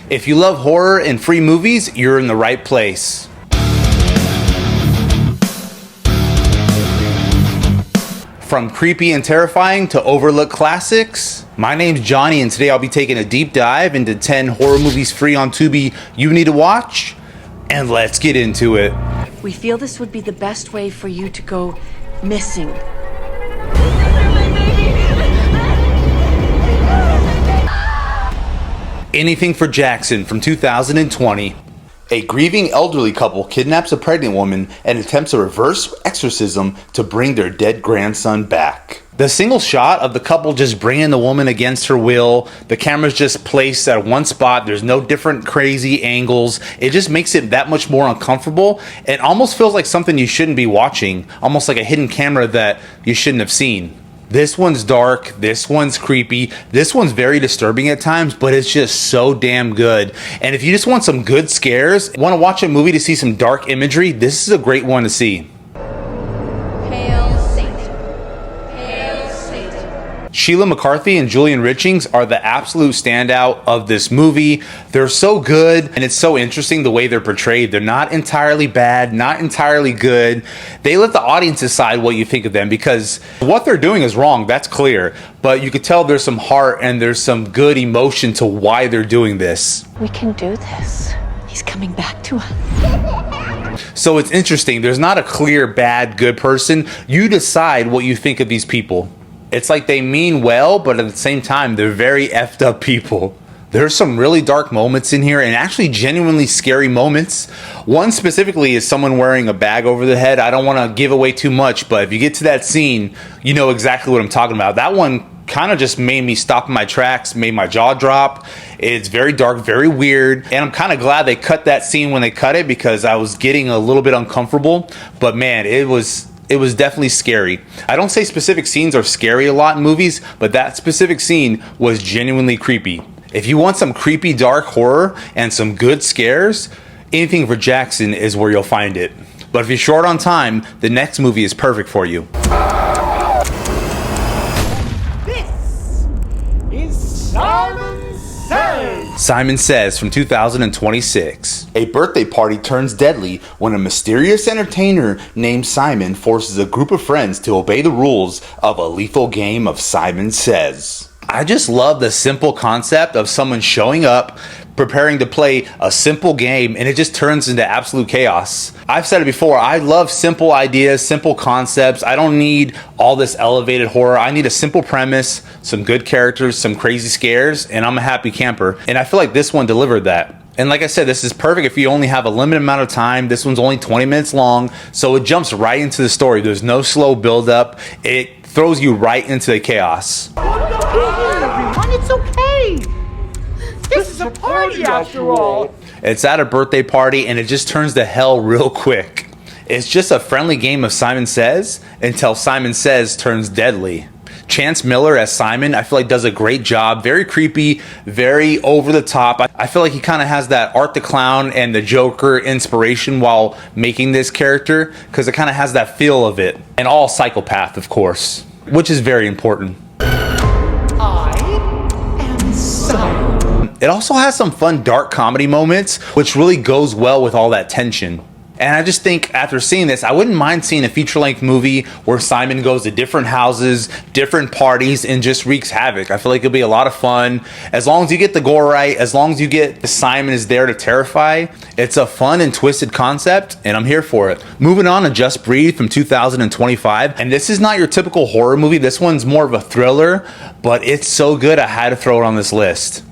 If you love horror and free movies, you're in the right place. From creepy and terrifying to overlooked classics, my name's Johnny, and today I'll be taking a deep dive into 10 horror movies free on Tubi you need to watch, and let's get into it. We feel this would be the best way for you to go missing. Anything for Jackson from 2020. A grieving elderly couple kidnaps a pregnant woman and attempts a reverse exorcism to bring their dead grandson back. The single shot of the couple just bringing the woman against her will, the camera's just placed at one spot, there's no different crazy angles, it just makes it that much more uncomfortable. It almost feels like something you shouldn't be watching, almost like a hidden camera that you shouldn't have seen. This one's dark, this one's creepy, this one's very disturbing at times, but it's just so damn good. And if you just want some good scares, want to watch a movie to see some dark imagery, this is a great one to see. Hail Satan. Hail Satan. Sheila McCarthy and Julian Richings are the absolute standout of this movie. They're so good, and it's so interesting the way they're portrayed. They're not entirely bad, not entirely good. They let the audience decide what you think of them, because what they're doing is wrong, that's clear. But you could tell there's some heart and there's some good emotion to why they're doing this. We can do this. He's coming back to us. So it's interesting. There's not a clear bad, good person. You decide what you think of these people. It's like they mean well, but at the same time, they're very effed up people. There's some really dark moments in here, and actually genuinely scary moments. One specifically is someone wearing a bag over the head. I don't want to give away too much, but if you get to that scene, you know exactly what I'm talking about. That one kind of just made me stop in my tracks, made my jaw drop. It's very dark, very weird, and I'm kind of glad they cut that scene when they cut it, because I was getting a little bit uncomfortable. But man, it was definitely scary. I don't say specific scenes are scary a lot in movies, but that specific scene was genuinely creepy. If you want some creepy dark horror and some good scares, Anything for Jackson is where you'll find it. But if you're short on time, the next movie is perfect for you. This is Simon Says. Simon Says from 2026. A birthday party turns deadly when a mysterious entertainer named Simon forces a group of friends to obey the rules of a lethal game of Simon Says. I just love the simple concept of someone showing up, preparing to play a simple game, and it just turns into absolute chaos. I've said it before, I love simple ideas, simple concepts. I don't need all this elevated horror. I need a simple premise, some good characters, some crazy scares, and I'm a happy camper. And I feel like this one delivered that. And like I said, this is perfect if you only have a limited amount of time. This one's only 20 minutes long, so it jumps right into the story. There's no slow build-up. It throws you right into the chaos. Everyone, it's okay. This is a party after all. It's at a birthday party and it just turns to hell real quick. It's just a friendly game of Simon Says until Simon Says turns deadly. Chance Miller as Simon, I feel like does a great job. Very creepy, very over the top. I feel like he kind of has that Art the Clown and the Joker inspiration while making this character, because it kind of has that feel of it. And all psychopath, of course, which is very important. It also has some fun dark comedy moments, which really goes well with all that tension. And I just think after seeing this, I wouldn't mind seeing a feature-length movie where Simon goes to different houses, different parties, and just wreaks havoc. I feel like it'll be a lot of fun. As long as you get the gore right, as long as you get Simon is there to terrify, it's a fun and twisted concept, and I'm here for it. Moving on to Just Breathe from 2025. And this is not your typical horror movie. This one's more of a thriller, but it's so good I had to throw it on this list.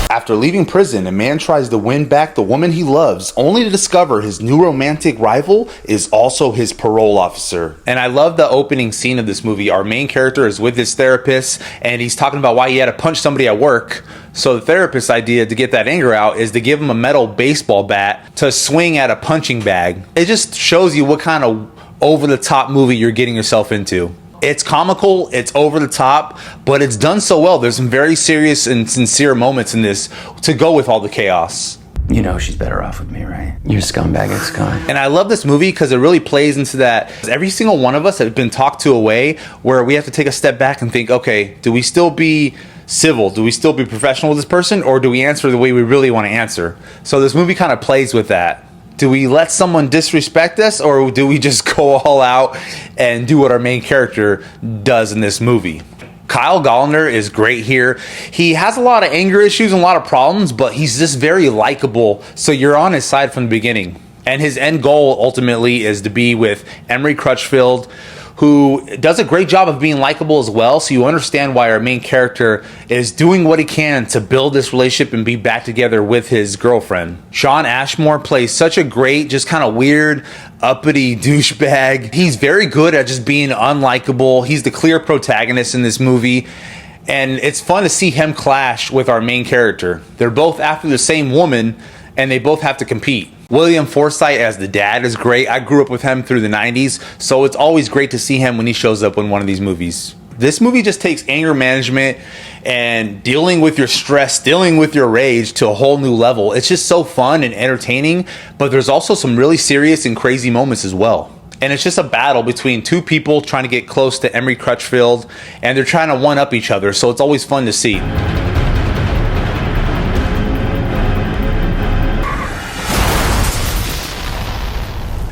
After leaving prison, a man tries to win back the woman he loves, only to discover his new romantic rival is also his parole officer. And I love the opening scene of this movie. Our main character is with his therapist, and he's talking about why he had to punch somebody at work. So the therapist's idea to get that anger out is to give him a metal baseball bat to swing at a punching bag. It just shows you what kind of over-the-top movie you're getting yourself into. It's comical, it's over the top, but it's done so well. There's some very serious and sincere moments in this to go with all the chaos. You know she's better off with me, right? You're a scumbag ex-con. And I love this movie because it really plays into that. Every single one of us have been talked to a way where we have to take a step back and think, okay, do we still be civil? Do we still be professional with this person? Or do we answer the way we really want to answer? So this movie kind of plays with that. Do we let someone disrespect us, or do we just go all out and do what our main character does in this movie? Kyle Gallner is great here. He has a lot of anger issues and a lot of problems, but he's just very likable, so you're on his side from the beginning. And his end goal ultimately is to be with Emery Crutchfield, who does a great job of being likable as well, so you understand why our main character is doing what he can to build this relationship and be back together with his girlfriend. Shawn Ashmore plays such a great, just kind of weird, uppity douchebag. He's very good at just being unlikable. He's the clear protagonist in this movie, and it's fun to see him clash with our main character. They're both after the same woman, and they both have to compete. William Forsythe as the dad is great. I grew up with him through the 90s, so it's always great to see him when he shows up in one of these movies. This movie just takes anger management and dealing with your stress, dealing with your rage to a whole new level. It's just so fun and entertaining, but there's also some really serious and crazy moments as well. And it's just a battle between two people trying to get close to Emery Crutchfield, and they're trying to one-up each other, so it's always fun to see.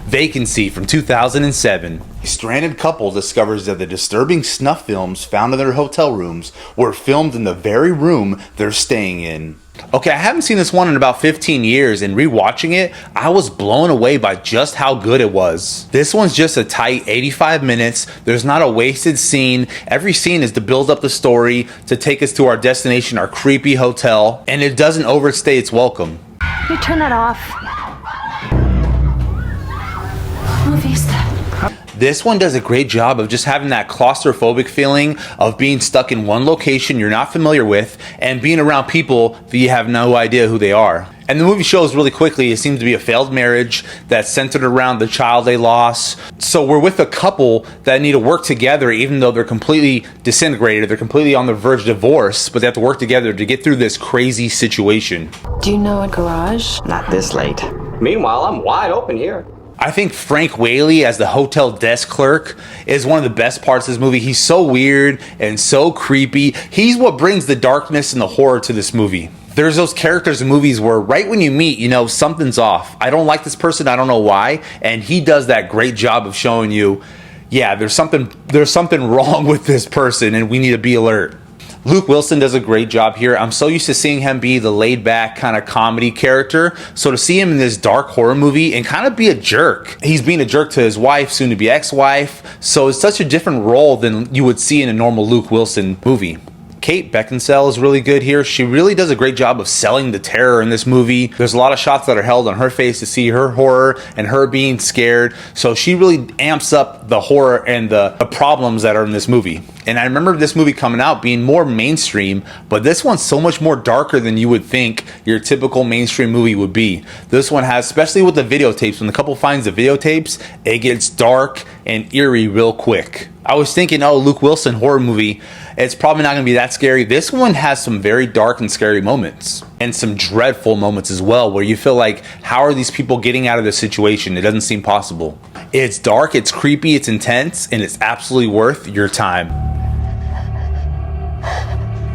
Vacancy from 2007. A stranded couple discovers that the disturbing snuff films found in their hotel rooms were filmed in the very room they're staying in. Okay, I haven't seen this one in about 15 years, and rewatching it, I was blown away by just how good it was. This one's just a tight 85 minutes. There's not a wasted scene. Every scene is to build up the story, to take us to our destination, our creepy hotel, and it doesn't overstay its welcome. You turn that off. Movies that. This one does a great job of just having that claustrophobic feeling of being stuck in one location you're not familiar with and being around people that you have no idea who they are. And the movie shows really quickly it seems to be a failed marriage that's centered around the child they lost. So we're with a couple that need to work together even though they're completely disintegrated, they're completely on the verge of divorce, but they have to work together to get through this crazy situation. Do you know a garage? Not this late. Meanwhile, I'm wide open here. I think Frank Whaley as the hotel desk clerk is one of the best parts of this movie. He's so weird and so creepy. He's what brings the darkness and the horror to this movie. There's those characters in movies where right when you meet, you know, something's off. I don't like this person, I don't know why. And he does that great job of showing you, yeah, there's something wrong with this person and we need to be alert. Luke Wilson does a great job here. I'm so used to seeing him be the laid-back kind of comedy character. So to see him in this dark horror movie and kind of be a jerk. He's being a jerk to his wife, soon to be ex-wife. So it's such a different role than you would see in a normal Luke Wilson movie. Kate Beckinsale is really good here. She really does a great job of selling the terror in this movie. There's a lot of shots that are held on her face to see her horror and her being scared. So she really amps up the horror and the problems that are in this movie. And I remember this movie coming out being more mainstream, but this one's so much more darker than you would think your typical mainstream movie would be. This one has, especially with the videotapes, when the couple finds the videotapes, it gets dark and eerie real quick. I was thinking, oh, Luke Wilson horror movie, it's probably not going to be that scary. This one has some very dark and scary moments and some dreadful moments as well where you feel like, how are these people getting out of this situation? It doesn't seem possible. It's dark, it's creepy, it's intense, and it's absolutely worth your time.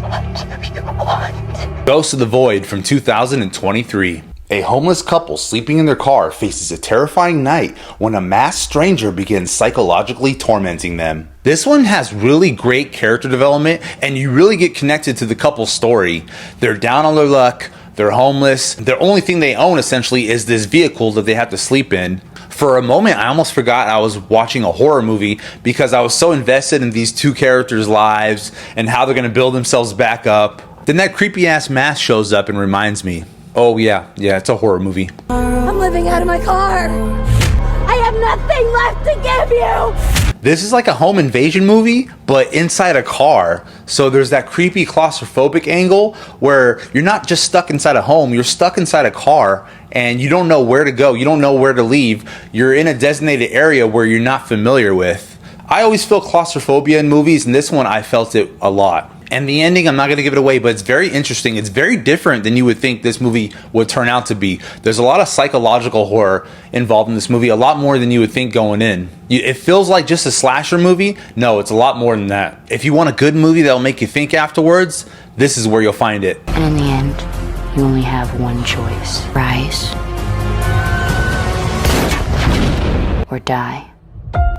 What do you want? Ghost of the Void from 2023. A homeless couple sleeping in their car faces a terrifying night when a masked stranger begins psychologically tormenting them. This one has really great character development and you really get connected to the couple's story. They're down on their luck, they're homeless, their only thing they own essentially is this vehicle that they have to sleep in. For a moment, I almost forgot I was watching a horror movie because I was so invested in these two characters' lives and how they're going to build themselves back up. Then that creepy ass mask shows up and reminds me, oh yeah, it's a horror movie. I'm living out of my car. I have nothing left to give you. This is like a home invasion movie, but inside a car. So there's that creepy claustrophobic angle where you're not just stuck inside a home, you're stuck inside a car and you don't know where to go, you don't know where to leave. You're in a designated area where you're not familiar with. I always feel claustrophobia in movies, and this one I felt it a lot. And the ending, I'm not going to give it away, but it's very interesting. It's very different than you would think this movie would turn out to be. There's a lot of psychological horror involved in this movie, a lot more than you would think going in. It feels like just a slasher movie. No, it's a lot more than that. If you want a good movie that'll make you think afterwards, this is where you'll find it. And in the end, you only have one choice. Rise or die.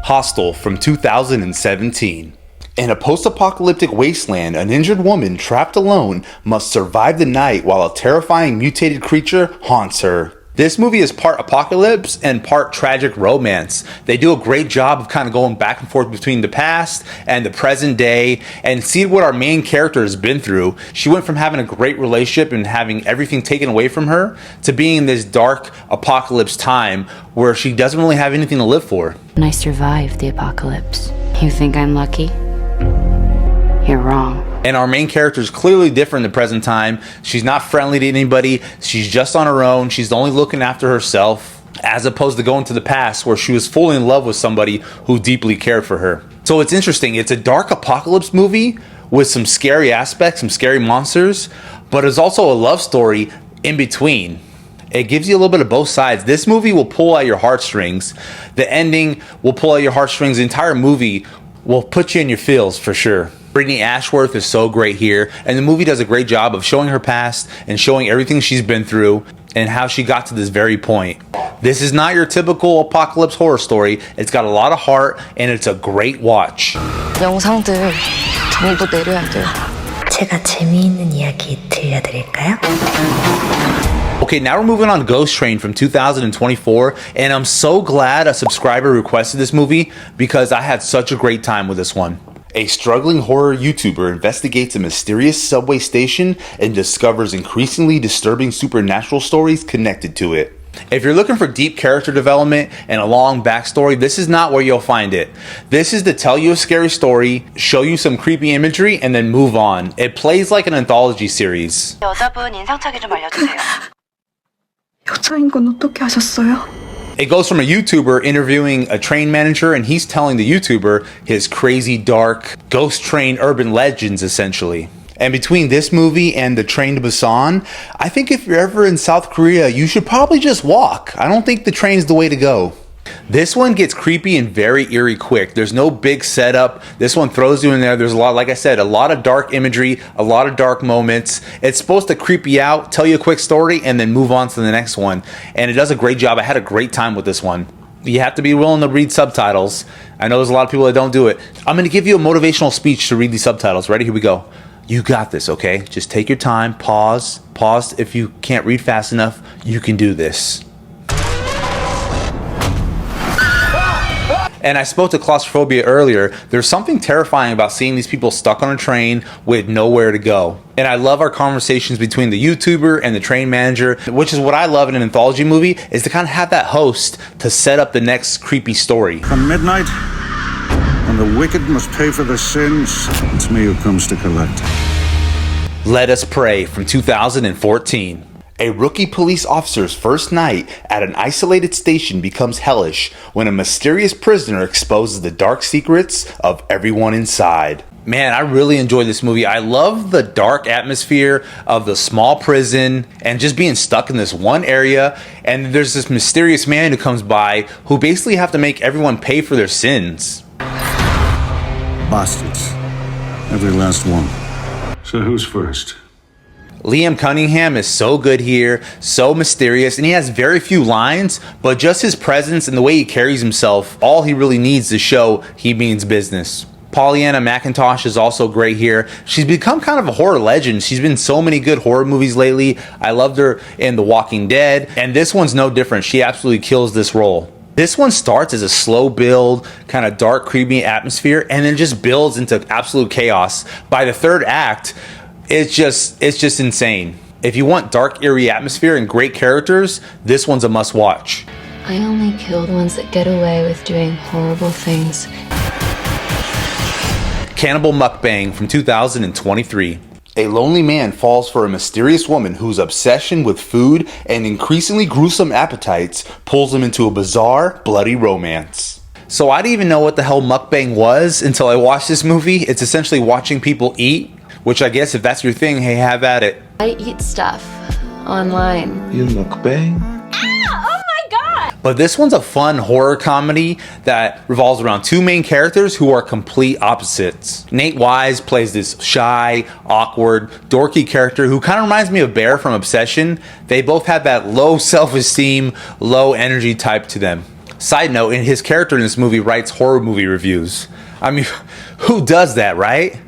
Hostel from 2017. In a post-apocalyptic wasteland, an injured woman trapped alone must survive the night while a terrifying mutated creature haunts her. This movie is part apocalypse and part tragic romance. They do a great job of kind of going back and forth between the past and the present day and see what our main character has been through. She went from having a great relationship and having everything taken away from her to being in this dark apocalypse time where she doesn't really have anything to live for. And I survived the apocalypse. You think I'm lucky? You're wrong. And our main character is clearly different in the present time. She's not friendly to anybody. She's just on her own. She's only looking after herself, as opposed to going to the past where she was fully in love with somebody who deeply cared for her. So it's interesting. It's a dark apocalypse movie with some scary aspects, some scary monsters, but it's also a love story in between. It gives you a little bit of both sides. This movie will pull at your heartstrings. The ending will pull at your heartstrings. The entire movie will put you in your feels for sure. Brittany Ashworth is so great here, and the movie does a great job of showing her past and showing everything she's been through and how she got to this very point. This is not your typical apocalypse horror story. It's got a lot of heart, and it's a great watch. 영상들 전부 내려야 돼요. 제가 재미있는 이야기 들려드릴까요? Okay, now we're moving on to Ghost Train from 2024, and I'm so glad a subscriber requested this movie because I had such a great time with this one. A struggling horror YouTuber investigates a mysterious subway station and discovers increasingly disturbing supernatural stories connected to it. If you're looking for deep character development and a long backstory, this is not where you'll find it. This is to tell you a scary story, show you some creepy imagery, and then move on. It plays like an anthology series. 여자분 인상착의 좀 알려주세요. 여자인 건 어떻게 아셨어요? It goes from a YouTuber interviewing a train manager, and he's telling the YouTuber his crazy, dark, ghost train urban legends, essentially. And between this movie and the train to Busan, I think if you're ever in South Korea, you should probably just walk. I don't think the train's the way to go. This one gets creepy and very eerie quick. There's no big setup. This one throws you in there. There's a lot, like I said, a lot of dark imagery, a lot of dark moments. It's supposed to creep you out, tell you a quick story, and then move on to the next one. And it does a great job. I had a great time with this one. You have to be willing to read subtitles. I know there's a lot of people that don't do it. I'm going to give you a motivational speech to read these subtitles. Ready? Here we go. You got this, okay? Just take your time, pause. Pause if you can't read fast enough. You can do this. And I spoke to claustrophobia earlier. There's something terrifying about seeing these people stuck on a train with nowhere to go. And I love our conversations between the YouTuber and the train manager, which is what I love in an anthology movie, is to kind of have that host to set up the next creepy story. Come midnight, and the wicked must pay for their sins. It's me who comes to collect. Let Us Pray from 2014. A rookie police officer's first night at an isolated station becomes hellish when a mysterious prisoner exposes the dark secrets of everyone inside. Man, I really enjoyed this movie. I love the dark atmosphere of the small prison and just being stuck in this one area. And there's this mysterious man who comes by who basically have to make everyone pay for their sins. Bastards. Every last one. So who's first? Liam Cunningham is so good here, so mysterious, and he has very few lines, but just his presence and the way he carries himself, all he really needs to show he means business. Pollyanna McIntosh is also great here. She's become kind of a horror legend. She's been in so many good horror movies lately. I loved her in The Walking Dead, and this one's no different. She absolutely kills this role. This one starts as a slow build, kind of dark, creepy atmosphere, and then just builds into absolute chaos. By the third act, it's just insane. If you want dark, eerie atmosphere and great characters, this one's a must watch. I only kill the ones that get away with doing horrible things. Cannibal Mukbang from 2023. A lonely man falls for a mysterious woman whose obsession with food and increasingly gruesome appetites pulls him into a bizarre, bloody romance. So I didn't even know what the hell mukbang was until I watched this movie. It's essentially watching people eat which I guess if that's your thing, hey, have at it. I eat stuff online. You mukbang? But this one's a fun horror comedy that revolves around two main characters who are complete opposites. Nate Wise plays this shy, awkward, dorky character who kind of reminds me of Bear from Obsession. They both have that low self-esteem, low energy type to them. Side note, his character in this movie writes horror movie reviews. I mean, who does that, right?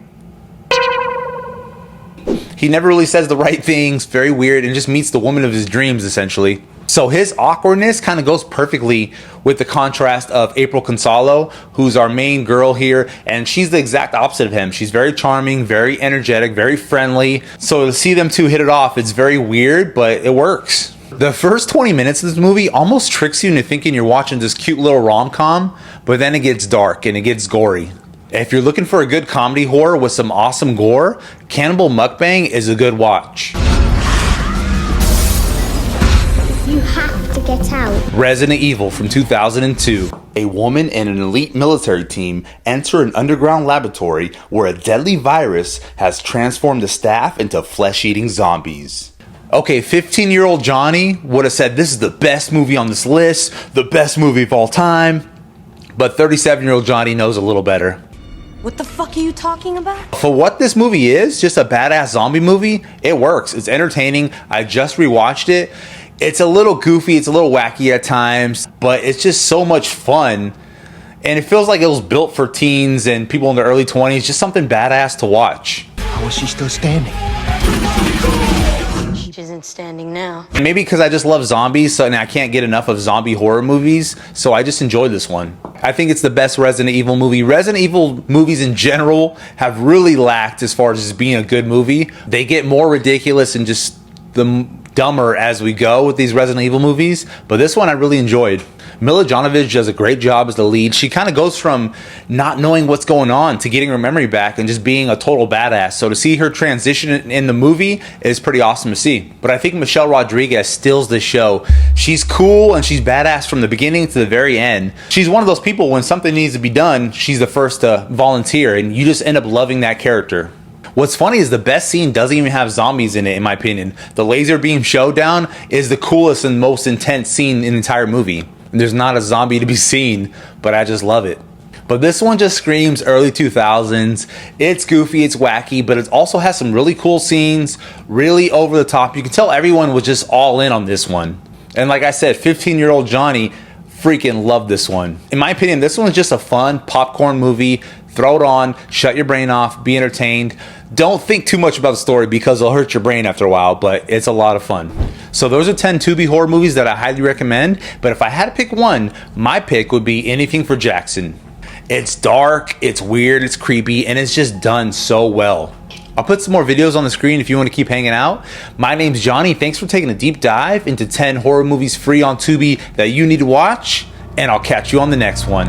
He never really says the right things, very weird, and just meets the woman of his dreams, essentially. So his awkwardness kind of goes perfectly with the contrast of April Consolo, who's our main girl here, and she's the exact opposite of him. She's very charming, very energetic, very friendly. So to see them two hit it off, it's very weird, but it works. The first 20 minutes of this movie almost tricks you into thinking you're watching this cute little rom-com, but then it gets dark and it gets gory. If you're looking for a good comedy horror with some awesome gore, Cannibal Mukbang is a good watch. You have to get out. Resident Evil from 2002. A woman and an elite military team enter an underground laboratory where a deadly virus has transformed the staff into flesh-eating zombies. Okay, 15-year-old Johnny would have said this is the best movie on this list, the best movie of all time, but 37-year-old Johnny knows a little better. What the fuck are you talking about? For what this movie is, just a badass zombie movie, it works. It's entertaining. I just rewatched it. It's a little goofy, it's a little wacky at times, but it's just so much fun. And it feels like it was built for teens and people in their early 20s, just something badass to watch. How is she still standing? She isn't standing now. And maybe because I just love zombies, so and I can't get enough of zombie horror movies, so I just enjoyed this one. I think it's the best Resident Evil movie. Resident Evil movies in general have really lacked as far as just being a good movie. They get more ridiculous and just the dumber as we go with these Resident Evil movies, but this one I really enjoyed. Mila Jovovich does a great job as the lead. She kind of goes from not knowing what's going on to getting her memory back and just being a total badass. So to see her transition in the movie is pretty awesome to see. But I think Michelle Rodriguez steals the show. She's cool and she's badass from the beginning to the very end. She's one of those people when something needs to be done, she's the first to volunteer and you just end up loving that character. What's funny is the best scene doesn't even have zombies in it, in my opinion. The laser beam showdown is the coolest and most intense scene in the entire movie. There's not a zombie to be seen, but I just love it. But this one just screams early 2000s. It's goofy, it's wacky, but it also has some really cool scenes, really over the top. You can tell everyone was just all in on this one. And like I said, 15-year-old Johnny freaking loved this one. In my opinion, this one is just a fun popcorn movie. Throw it on, shut your brain off, be entertained. Don't think too much about the story because it'll hurt your brain after a while, but it's a lot of fun. So those are 10 Tubi horror movies that I highly recommend, but if I had to pick one, my pick would be Anything for Jackson. It's dark, it's weird, it's creepy, and it's just done so well. I'll put some more videos on the screen if you want to keep hanging out. My name's Johnny. Thanks for taking a deep dive into 10 horror movies free on Tubi that you need to watch, and I'll catch you on the next one.